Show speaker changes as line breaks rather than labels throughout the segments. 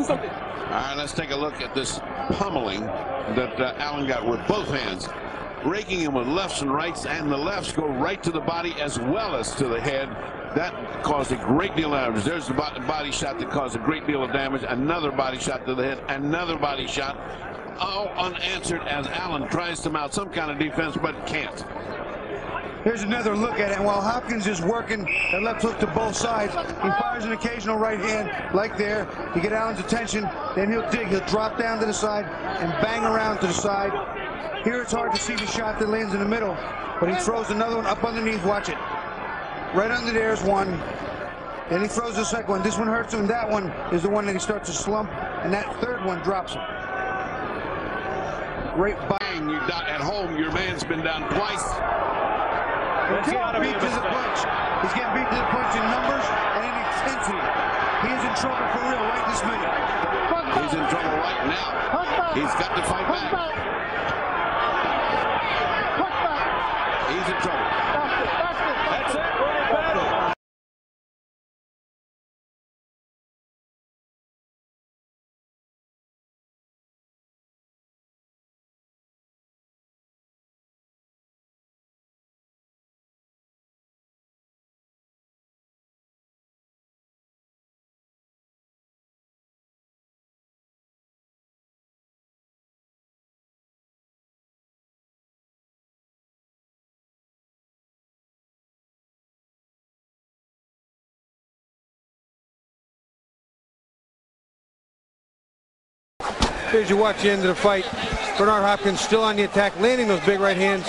right, let's take a look at this pummeling that Allen got with both hands. Raking him with lefts and rights, and the lefts go right to the body as well as to the head. That caused a great deal of damage. There's the body shot that caused a great deal of damage. Another body shot to the head, another body shot. All unanswered as Allen tries to mount some kind of defense, but can't.
Here's another look at it. And while Hopkins is working that left hook to both sides, he fires an occasional right hand, like there, to get Allen's attention. Then he'll dig. He'll drop down to the side and bang around to the side. Here it's hard to see the shot that lands in the middle, but he throws another one up underneath. Watch it. Right under there is one. Then he throws the second one. This one hurts him. That one is the one that he starts to slump, and that third one drops him. Great bang.
You at home, your man's been down twice.
He's getting beat to the punch. He's getting beat to the punch in numbers and in intensity. He is in trouble for real right this minute.
He's in trouble right now. He's got to fight back. He's in trouble. That's it.
As you watch the end of the fight, Bernard Hopkins still on the attack, landing those big right hands.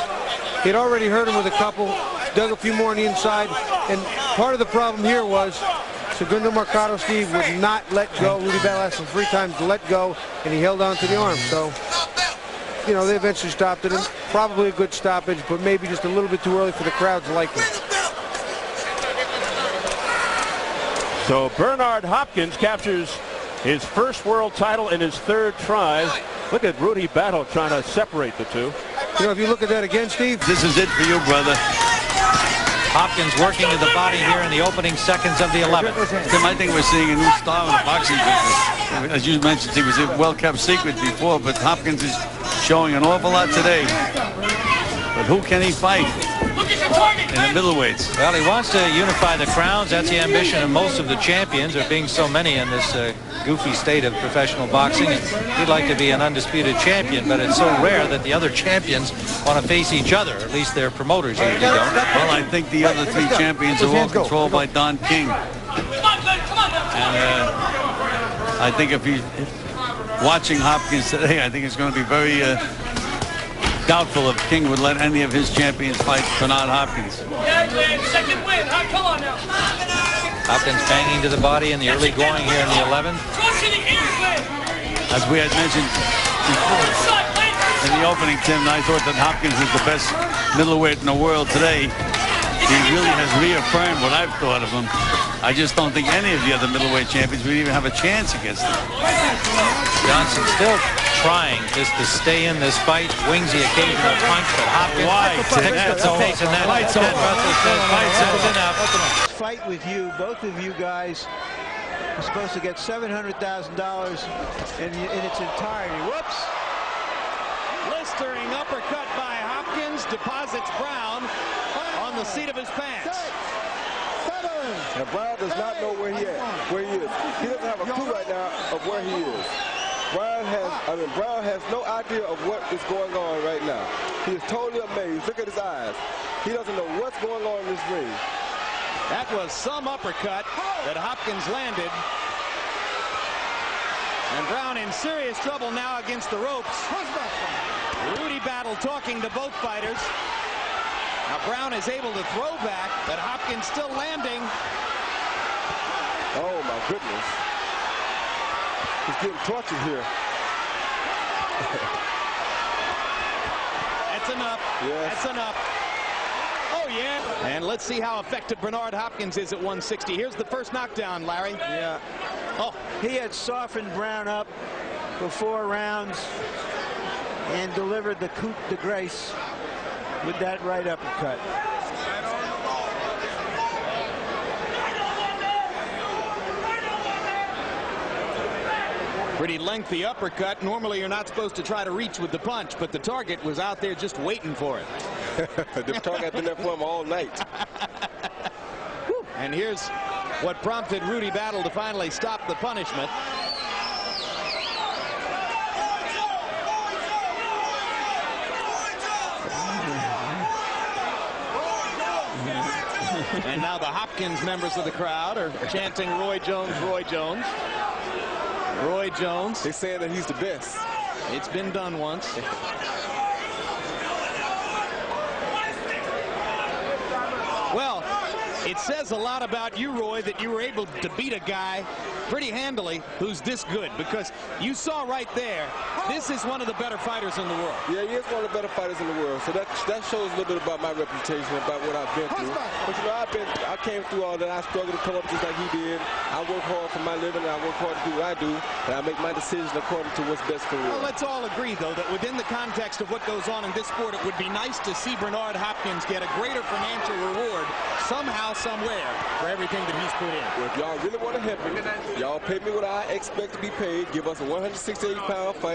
He'd already hurt him with a couple, dug a few more on the inside, and part of the problem here was Segundo Mercado Steve would not let go. Rudy Battle asked him 3 times to let go, and he held on to the arm. So, you know, they eventually stopped it. Probably a good stoppage, but maybe just a little bit too early for the crowd's liking.
So Bernard Hopkins captures his first world title in his 3rd try. Look at Rudy Battle trying to separate the two.
You know, if you look at that again, Steve.
This is it for you, brother.
Hopkins working to the body here in the opening seconds of the 11th.
Tim, I think we're seeing a new style in the boxing business. As you mentioned, it was a well-kept secret before, but Hopkins is showing an awful lot today. But who can he fight in the middleweights?
Well, he wants to unify the crowns. That's the ambition of most of the champions, there being so many in this goofy state of professional boxing. And he'd like to be an undisputed champion, but it's so rare that the other champions want to face each other. At least their promoters usually don't.
Well, I think the other 3 champions are all controlled by Don King. And I think if watching Hopkins today, I think it's going to be very doubtful if King would let any of his champions fight Bernard Hopkins.
Second win. Come on now. Hopkins banging to the body in the early going here in the 11th.
As we had mentioned before, in the opening, Tim, I thought that Hopkins is the best middleweight in the world today. He really has reaffirmed what I've thought of him. I just don't think any of the other middleweight champions would even have a chance against him.
Johnson still trying just to stay in this fight, wings the occasional punch, but Hopkins picks up the pace, and that Russell says, that's enough.
Fight with you, both of you guys are supposed to get $700,000 in its entirety. Whoops!
Blistering uppercut by Hopkins deposits Brown on the seat of his pants.
And Brown does not know where he is. He doesn't have a clue right now of where he is. Brown has no idea of what is going on right now. He is totally amazed. Look at his eyes. He doesn't know what's going on in this ring.
That was some uppercut that Hopkins landed. And Brown in serious trouble now against the ropes. Rudy Battle talking to both fighters. Now Brown is able to throw back, but Hopkins still landing.
Oh my goodness. He's getting tortured here.
That's enough.
Yes.
That's enough. Oh yeah. And let's see how effective Bernard Hopkins is at 160. Here's the first knockdown, Larry.
Yeah.
Oh,
he had softened Brown up for 4 rounds and delivered the coup de grace with that right uppercut.
Pretty lengthy uppercut. Normally you're not supposed to try to reach with the punch, but the target was out there just waiting for it.
The target has been there for him all night.
And here's what prompted Rudy Battle to finally stop the punishment. And now the Hopkins members of the crowd are chanting Roy Jones, Roy Jones. Roy Jones.
They're saying that he's the best.
It's been done once. Well, it says a lot about you, Roy, that you were able to beat a guy pretty handily who's this good, because you saw right there, this is one of the better fighters in the world.
Yeah, he is one of the better fighters in the world. So that shows a little bit about my reputation, about what I've been through. But you know, I came through all that. I struggled to come up just like he did. I work hard for my living, and I work hard to do what I do, and I make my decisions according to what's best for me.
Well, let's all agree, though, that within the context of what goes on in this sport, it would be nice to see Bernard Hopkins get a greater financial reward somehow, somewhere, for everything that he's put in.
Well, if y'all really want to help me, y'all pay me what I expect to be paid. Give us a 168-pound fight.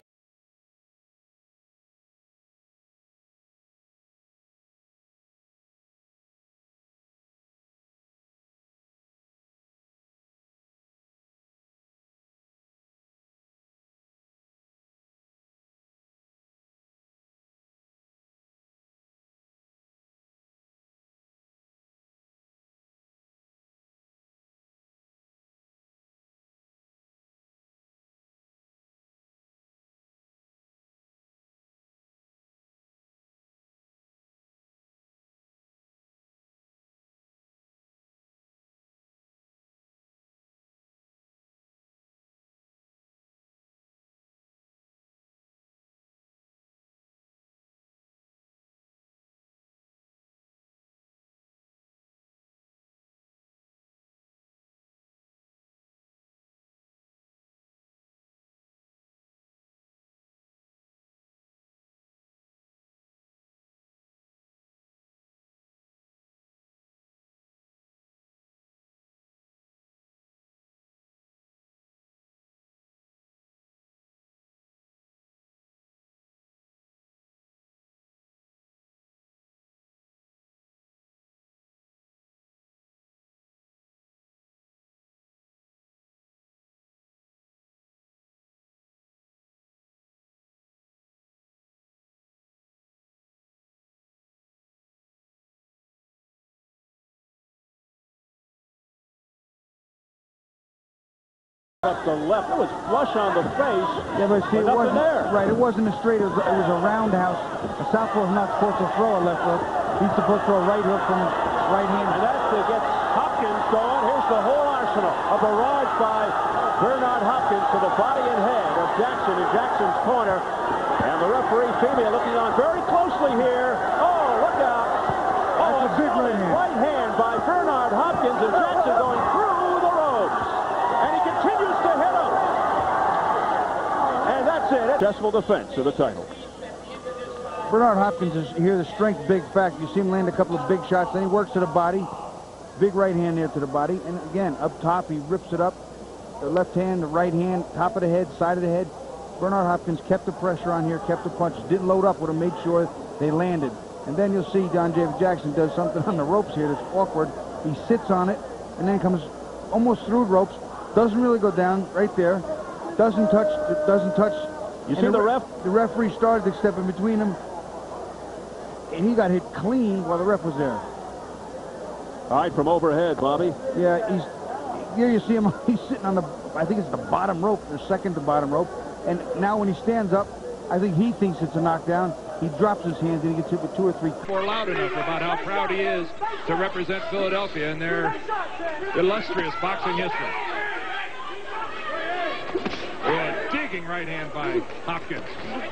Up the left, it was flush on the face.
Yeah, but see, it wasn't
there.
Right, it wasn't a straight, it was a roundhouse. A southpaw is not supposed to throw a left hook. He's supposed to throw a right hook from his right hand.
And that gets Hopkins going. Here's the whole arsenal. A barrage by Bernard Hopkins to the body and head of Jackson in Jackson's corner. And the referee, Femia, looking on very closely here. Oh, look out. Oh,
that's a big right hand.
Right hand by Bernard Hopkins, and Jackson going through the ropes. And he continues to hit him. And that's it. Successful defense of the title.
Bernard Hopkins is here, the strength, big fact. You see him land a couple of big shots, then he works to the body. Big right hand there to the body. And again, up top, he rips it up. The left hand, the right hand, top of the head, side of the head. Bernard Hopkins kept the pressure on here, kept the punches, didn't load up with them, made sure they landed. And then you'll see Don David Jackson does something on the ropes here that's awkward. He sits on it and then comes almost through ropes. Doesn't really go down right there. Doesn't touch.
You see the ref?
The referee started to step in between them. And he got hit clean while the ref was there.
All right, from overhead, Bobby.
Yeah, here you see him. He's sitting on the, I think it's the bottom rope, the second to bottom rope. And now when he stands up, I think he thinks it's a knockdown. He drops his hands and he gets hit with 2 or 3.
More loud enough about how proud he is to represent Philadelphia in their illustrious boxing history. Yeah, digging right hand by Hopkins.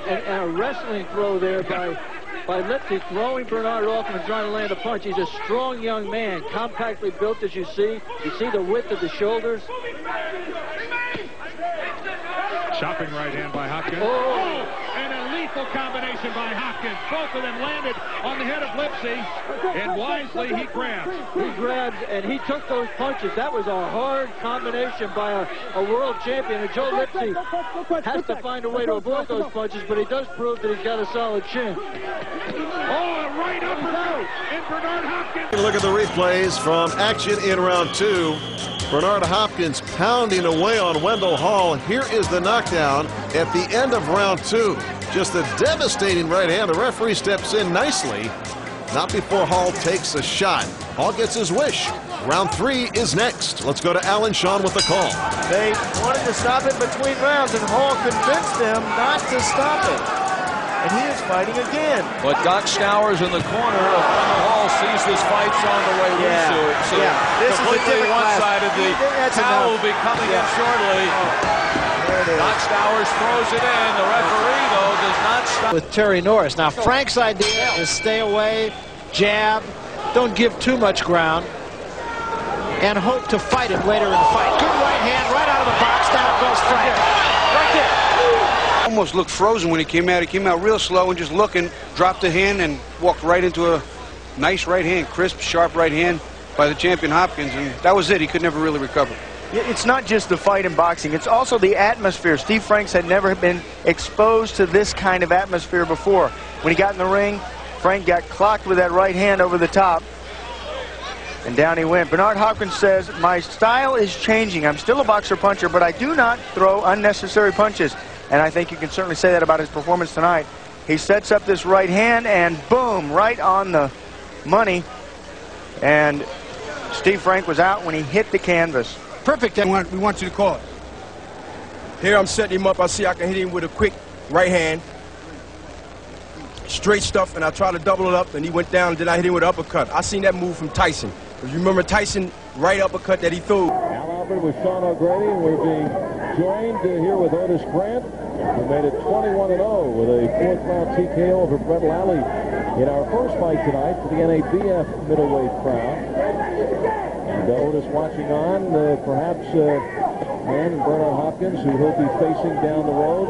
And a wrestling throw there by Lipsy, throwing Bernard off and trying to land a punch. He's a strong young man, compactly built as you see. You see the width of the shoulders.
Chopping right hand by Hopkins.
Oh.
And a lethal combination by Hopkins. Both of them landed on the head of Lipsy, and wisely he grabs.
He grabs and he took those punches. That was a hard combination by a world champion. And Joe Lipsy has to find a way to avoid those punches, but he does prove that he's got a solid chin.
Oh, a right uppercut, and Bernard Hopkins.
Look at the replays from action in round 2. Bernard Hopkins pounding away on Wendell Hall. Here is the knockdown at the end of round 2. Just a devastating right hand. The referee steps in nicely. Not before Hall takes a shot. Hall gets his wish. Round 3 is next. Let's go to Alan Shawn with the call.
They wanted to stop it between rounds, and Hall convinced them not to stop it. And he is fighting again.
But Doc Stowers in the corner of Wendell Hall sees this fight's on the way. So
this is a different
one-sided. The towel will be coming in shortly. Doc Stowers throws it in. The referee, though, does not stop.
With Terry Norris. Now, Frank's idea is stay away, jab, don't give too much ground, and hope to fight him later in the fight. Good right hand, right out of the box. Down goes Frank. Right there.
Almost looked frozen when he came out. He came out real slow and just looking, dropped the hand and walked right into a nice right hand, crisp, sharp right hand by the champion Hopkins, and that was it. He could never really recover.
It's not just the fight in boxing, it's also the atmosphere. Steve Franks had never been exposed to this kind of atmosphere before. When he got in the ring, Frank got clocked with that right hand over the top, and down he went. Bernard Hopkins says, my style is changing. I'm still a boxer puncher, but I do not throw unnecessary punches. And I think you can certainly say that about his performance tonight. He sets up this right hand, and boom, right on the money. And Steve Frank was out when he hit the canvas.
Perfect. We want you to call it.
Here I'm setting him up. I see I can hit him with a quick right hand. Straight stuff, and I try to double it up, and he went down, and then I hit him with an uppercut. I seen that move from Tyson. You remember Tyson, right uppercut that he threw.
Al Albert with Sean O'Grady, and we're being joined here with Otis Grant, who made it 21-0 with a 4th-round TKO over Brett Lally in our first fight tonight for the NABF middleweight crown. And Otis watching on, perhaps man Bernard Hopkins, who he'll be facing down the road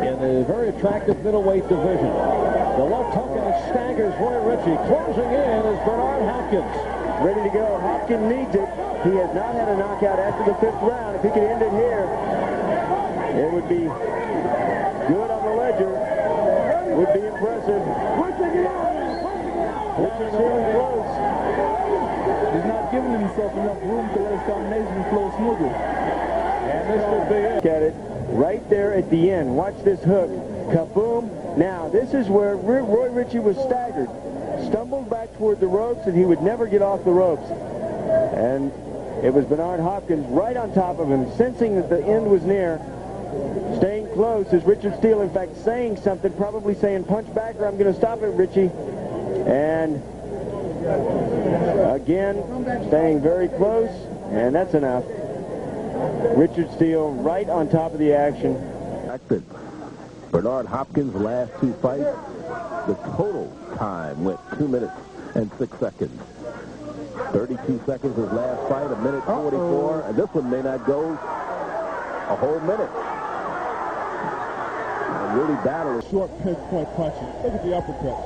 in a very attractive middleweight division. The left hook and it staggers Roy Ritchie. Closing in is Bernard Hopkins.
Ready to go. Hopkins needs it. He has not had a knockout after the 5th round. If he could end it here, it would be good on the ledger. Would be impressive. Richard's here close. He's not giving himself enough room to let his combination flow smoothly.
And this will be it.
Look at it right there at the end. Watch this hook. Kaboom. Now, this is where Roy Ritchie was staggered. Stumbled back toward the ropes, and he would never get off the ropes. And it was Bernard Hopkins right on top of him, sensing that the end was near. Staying close is Richard Steele, in fact, saying something, probably saying, punch back or I'm going to stop it, Ritchie. And again, staying very close, and that's enough. Richard Steele right on top of the action.
Bernard Hopkins' last 2 fights, the total time went 2 minutes and 6 seconds. 32 seconds his last fight, 1:44, and this one may not go a whole minute. And really battle.
Short pinpoint punching. Look at the uppercut.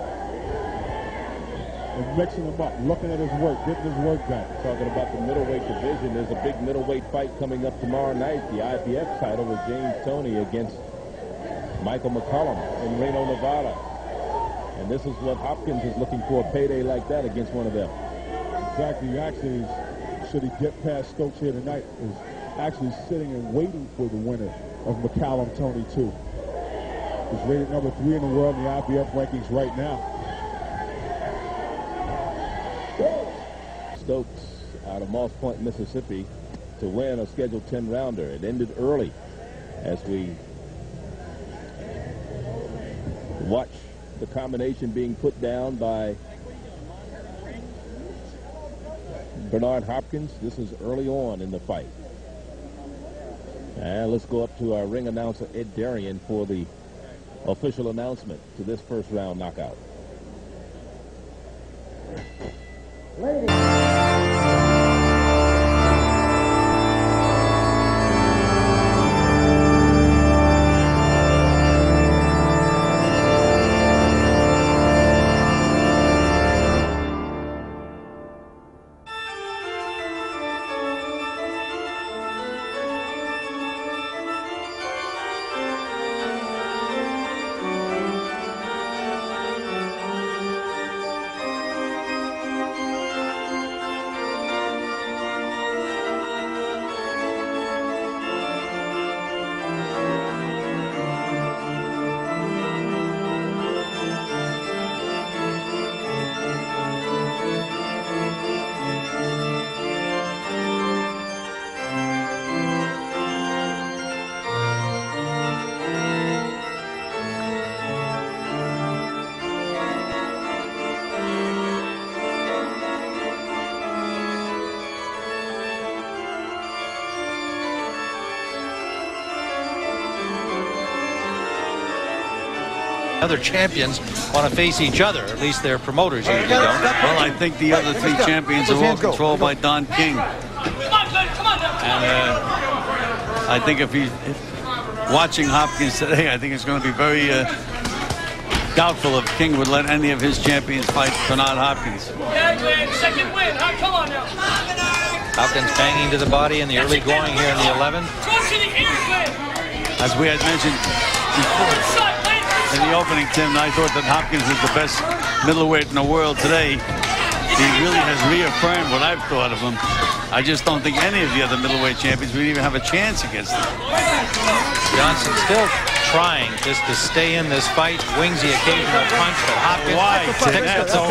And mixing them up, looking at his work, getting his work done.
Talking about the middleweight division, there's a big middleweight fight coming up tomorrow night. The IBF title with James Toney against Michael McCollum in Reno, Nevada. And this is what Hopkins is looking for, a payday like that against one of them.
Exactly. Actually, should he get past Stokes here tonight, is actually sitting and waiting for the winner of McCollum Toney 2. He's rated number 3 in the world in the IBF rankings right now.
Stokes out of Moss Point, Mississippi to win a scheduled 10-rounder. It ended early as we watch the combination being put down by Bernard Hopkins. This is early on in the fight. And let's go up to our ring announcer, Ed Darian, for the official announcement to this first round knockout.
other champions want to face each other. At least their promoters usually don't.
Well, I think the other three champions are all controlled by Don King. And I think if watching Hopkins today, I think it's going to be very doubtful if King would let any of his champions fight Bernard Hopkins.
Second win. Come on now.
Hopkins banging to the body in the early going here in the 11th.
As we had mentioned before in the opening, Tim, I thought that Hopkins was the best middleweight in the world today. He really has reaffirmed what I've thought of him. I just don't think any of the other middleweight champions would even have a chance against him.
Johnson still trying just to stay in this fight, wings the occasional punch, but Hopkins
Why?
picks up the